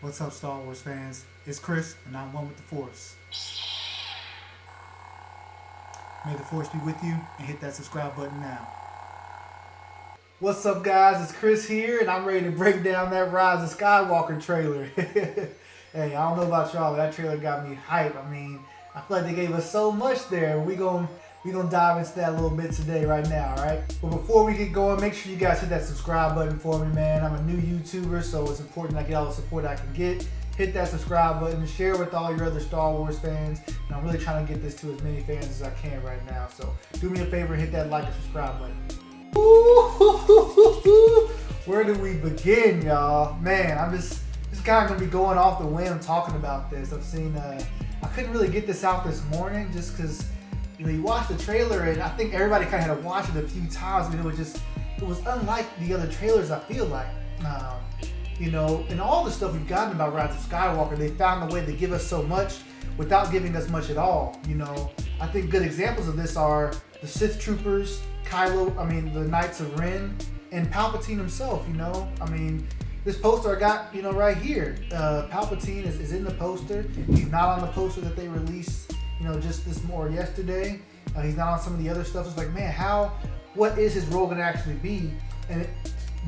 What's up, Star Wars fans? It's Chris, and I'm one with the Force. May the Force be with you, and hit that subscribe button now. What's up, guys? It's Chris here, and I'm ready to break down that Rise of Skywalker trailer. Hey, I don't know about y'all, but that trailer got me hype. I mean, I feel like they gave us so much there. We're gonna dive into that a little bit today, right now, alright? But before we get going, make sure you guys hit that subscribe button for me, man. I'm a new YouTuber, so it's important I get all the support I can get. Hit that subscribe button, share with all your other Star Wars fans. And I'm really trying to get this to as many fans as I can right now. So do me a favor, hit that like and subscribe button. Ooh, where do we begin, y'all? Man, I'm just kind of gonna be going off the whim talking about this. I've seen, I couldn't really get this out this morning just because, you watch the trailer, and I think everybody kind of had to watch it a few times, but it was unlike the other trailers, I feel like. And all the stuff we've gotten about Rise of Skywalker, they found a way to give us so much without giving us much at all. I think good examples of this are the Sith Troopers, the Knights of Ren, and Palpatine himself, This poster I got, right here. Palpatine is in the poster. He's not on the poster that they released, just yesterday. He's not on some of the other stuff. It's like, man, what is his role going to actually be? And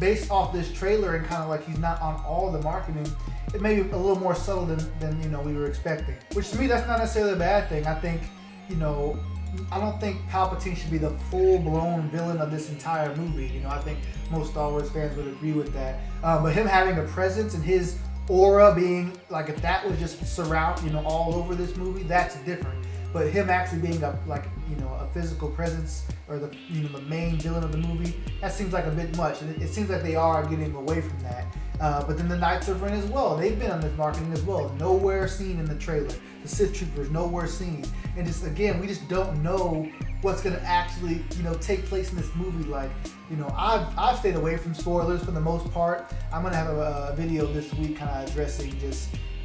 based off this trailer and kind of like he's not on all the marketing, it may be a little more subtle than we were expecting. Which to me, that's not necessarily a bad thing. I think, I don't think Palpatine should be the full-blown villain of this entire movie. I think most Star Wars fans would agree with that. But him having a presence and his aura being like, if that was just surround, all over this movie, that's different. But him actually being a physical presence, or the main villain of the movie, that seems like a bit much. And it seems like they are getting away from that. But then the Knights of Ren as well, they've been on this marketing as well. Nowhere seen in the trailer. The Sith Troopers, nowhere seen. And just again, we just don't know what's gonna actually take place in this movie. Like, I've stayed away from spoilers for the most part. I'm gonna have a video this week kind of addressing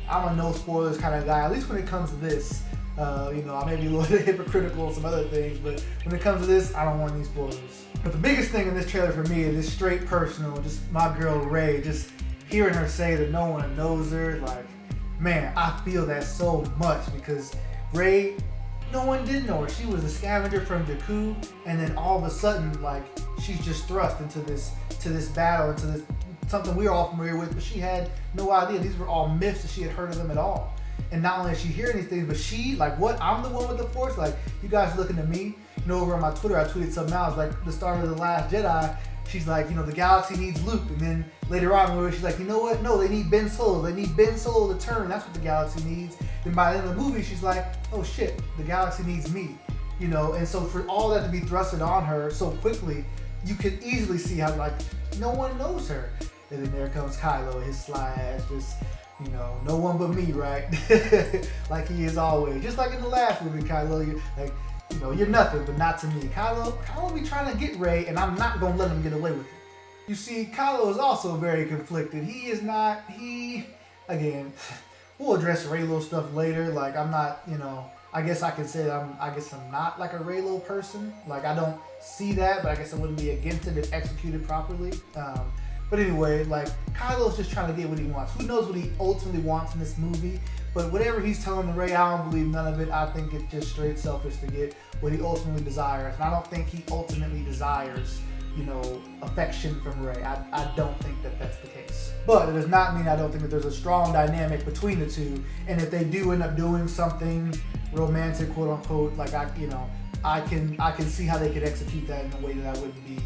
I'm a no spoilers kind of guy, at least when it comes to this. I may be a little bit hypocritical on some other things, but when it comes to this, I don't want any spoilers. But the biggest thing in this trailer for me is just straight personal, just my girl Rey, just hearing her say that no one knows her, like, man, I feel that so much, because Rey, no one did know her. She was a scavenger from Jakku, and then all of a sudden, like, she's just thrust into this battle, into this something we're all familiar with, but she had no idea. These were all myths that she had heard of them at all. And not only is she hearing these things, but she, like, what? I'm the one with the Force? Like, you guys looking at me? Over on my Twitter, I tweeted something else, like, the start of The Last Jedi, she's like, the galaxy needs Luke. And then later on, she's like, you know what? No, they need Ben Solo. They need Ben Solo to turn. That's what the galaxy needs. Then by the end of the movie, she's like, oh shit, the galaxy needs me. And so for all that to be thrusted on her so quickly, you could easily see how, like, no one knows her. And then there comes Kylo, his sly ass, just, no one but me, right? Like he is always. Just like in the last movie, Kylo, you're nothing, but not to me. Kylo be trying to get Rey, and I'm not gonna let him get away with it. You see, Kylo is also very conflicted. Again, we'll address Reylo stuff later. Like, I'm not, I guess I can say that I'm not like a Reylo person. Like, I don't see that, but I guess I wouldn't be against it if executed properly. But anyway, like, Kylo's just trying to get what he wants. Who knows what he ultimately wants in this movie? But whatever he's telling Rey, I don't believe none of it. I think it's just straight selfish to get what he ultimately desires. And I don't think he ultimately desires, affection from Rey. I don't think that that's the case. But it does not mean I don't think that there's a strong dynamic between the two. And if they do end up doing something romantic, quote unquote, like, I can see how they could execute that in a way that I wouldn't be,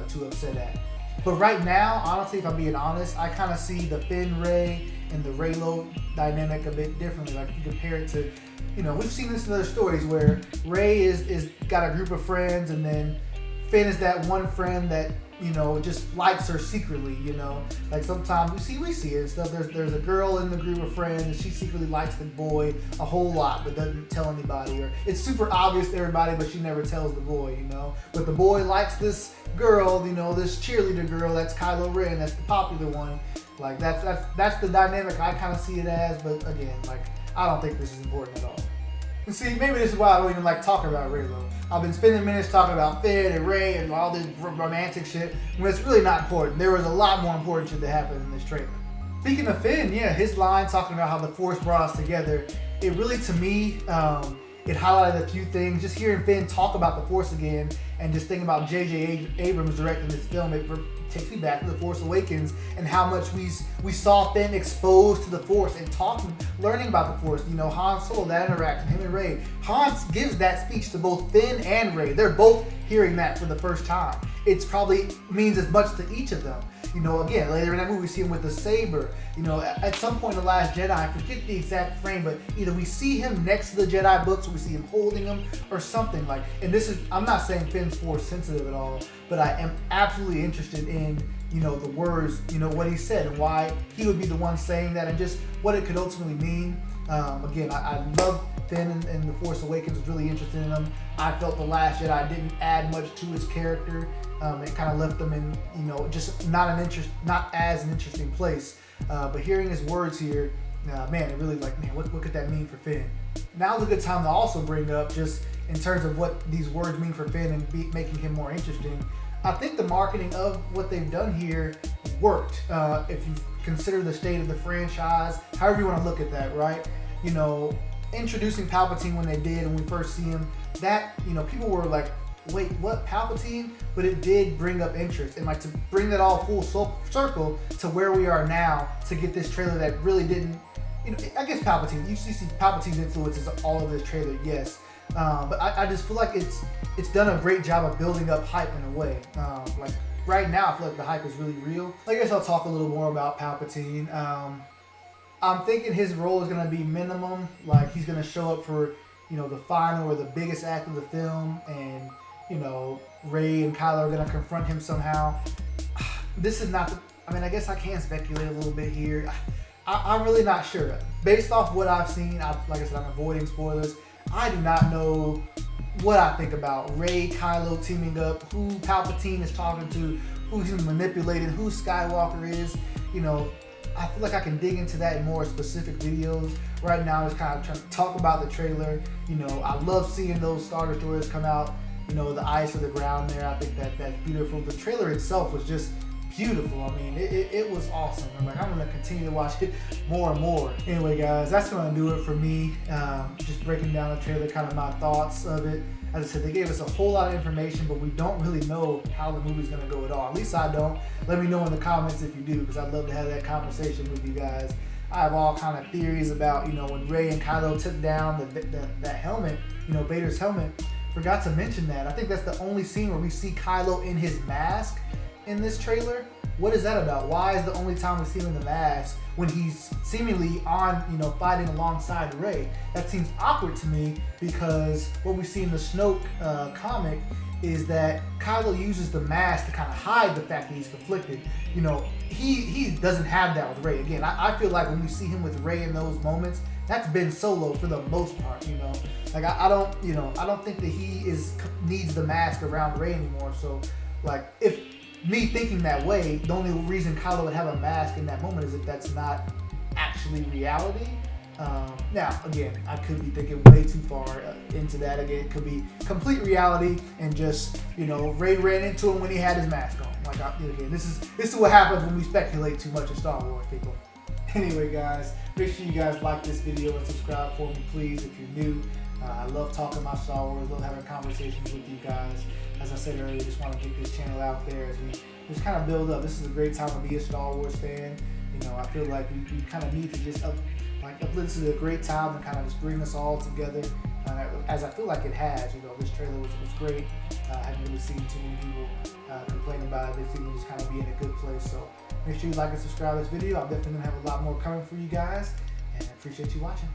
too upset at. But right now, honestly, if I'm being honest, I kind of see the Finn Rey and the Reylo dynamic a bit differently. Like, if you compare it to, we've seen this in other stories where Rey is got a group of friends, and then Finn is that one friend that, just likes her secretly, Like, sometimes we see it and stuff. There's a girl in the group of friends, and she secretly likes the boy a whole lot, but doesn't tell anybody. Or it's super obvious to everybody, but she never tells the boy, But the boy likes this girl, this cheerleader girl, that's Kylo Ren, that's the popular one. Like, that's the dynamic I kind of see it as, but again, like, I don't think this is important at all. And see, maybe this is why I don't even like talking about Reylo. I've been spending minutes talking about Finn and Rey and all this romantic shit when it's really not important. There was a lot more important shit that happened in this trailer. Speaking of Finn, yeah, his line talking about how the Force brought us together, it really, to me, it highlighted a few things. Just hearing Finn talk about the Force again and just thinking about J.J. Abrams directing this film, it takes me back to The Force Awakens and how much we saw Finn exposed to the Force and talking, learning about the Force. You know, Han Solo, that interaction, him and Rey. Han gives that speech to both Finn and Rey. They're both hearing that for the first time. It's probably means as much to each of them. You know, again, later in that movie, we see him with the saber. You know, at some point in The Last Jedi, I forget the exact frame, but either we see him next to the Jedi books or we see him holding them or something like. And this is, I'm not saying Finn's Force sensitive at all, but I am absolutely interested in, you know, the words, you know, what he said and why he would be the one saying that and just what it could ultimately mean. Again, I love Finn and The Force Awakens, was really interested in him. I felt The Last Jedi didn't add much to his character. It kind of left him in, you know, just not as an interesting place. But hearing his words here, man, it really like, man, what could that mean for Finn? Now's a good time to also bring up, just in terms of what these words mean for Finn and making him more interesting. I think the marketing of what they've done here worked. If you consider the state of the franchise, however you want to look at that, right? You know, introducing Palpatine when they did and we first see him, that, you know, people were like, wait, what, Palpatine? But it did bring up interest, and like to bring that all full circle to where we are now, to get this trailer that really didn't, you know, I guess Palpatine, you see Palpatine's influences all of this trailer, yes. But I just feel like it's done a great job of building up hype in a way. Like right now, I feel like the hype is really real. I guess I'll talk a little more about Palpatine. I'm thinking his role is going to be minimum. Like he's going to show up for, you know, the final or the biggest act of the film, and you know, Rey and Kylo are going to confront him somehow. This is not the, I mean, I guess I can speculate a little bit here. I'm really not sure. Based off what I've seen, like I said, I'm avoiding spoilers. I do not know what I think about Rey, Kylo teaming up, who Palpatine is talking to, who he's manipulating, who Skywalker is. You know, I feel like I can dig into that in more specific videos. Right now, I'm just kind of trying to talk about the trailer. You know, I love seeing those Star Destroyers come out. You know, the ice or the ground there. I think that's beautiful. The trailer itself was just beautiful. I mean, it was awesome. I'm like, I'm gonna continue to watch it more and more. Anyway, guys, that's gonna do it for me. Just breaking down the trailer, kind of my thoughts of it. As I said, they gave us a whole lot of information, but we don't really know how the movie's gonna go at all. At least I don't. Let me know in the comments if you do, because I'd love to have that conversation with you guys. I have all kind of theories about, you know, when Rey and Kylo took down that helmet, you know, Vader's helmet. Forgot to mention that. I think that's the only scene where we see Kylo in his mask in this trailer. What is that about? Why is the only time we see him in the mask when he's seemingly on, you know, fighting alongside Rey? That seems awkward to me, because what we see in the Snoke comic is that Kylo uses the mask to kind of hide the fact that he's conflicted. You know, he doesn't have that with Rey. Again, I feel like when we see him with Rey in those moments, that's been Solo for the most part, you know. Like I don't think that he needs the mask around Rey anymore. So, like, if me thinking that way, the only reason Kylo would have a mask in that moment is if that's not actually reality. Now, again, I could be thinking way too far into that. Again, it could be complete reality and just, you know, Rey ran into him when he had his mask on. Like, again, this is what happens when we speculate too much in Star Wars, people. Anyway, guys, make sure you guys like this video and subscribe for me, please, if you're new. I love talking about Star Wars, love having conversations with you guys. As I said earlier, just want to get this channel out there as we just kind of build up. This is a great time to be a Star Wars fan. You know, I feel like we kind of need to just this is a great time to kind of just bring us all together, as I feel like it has. You know, this trailer was great. I haven't really seen too many people complain about it. They seem to just kind of be in a good place. So make sure you like and subscribe to this video. I'm definitely going to have a lot more coming for you guys, and I appreciate you watching.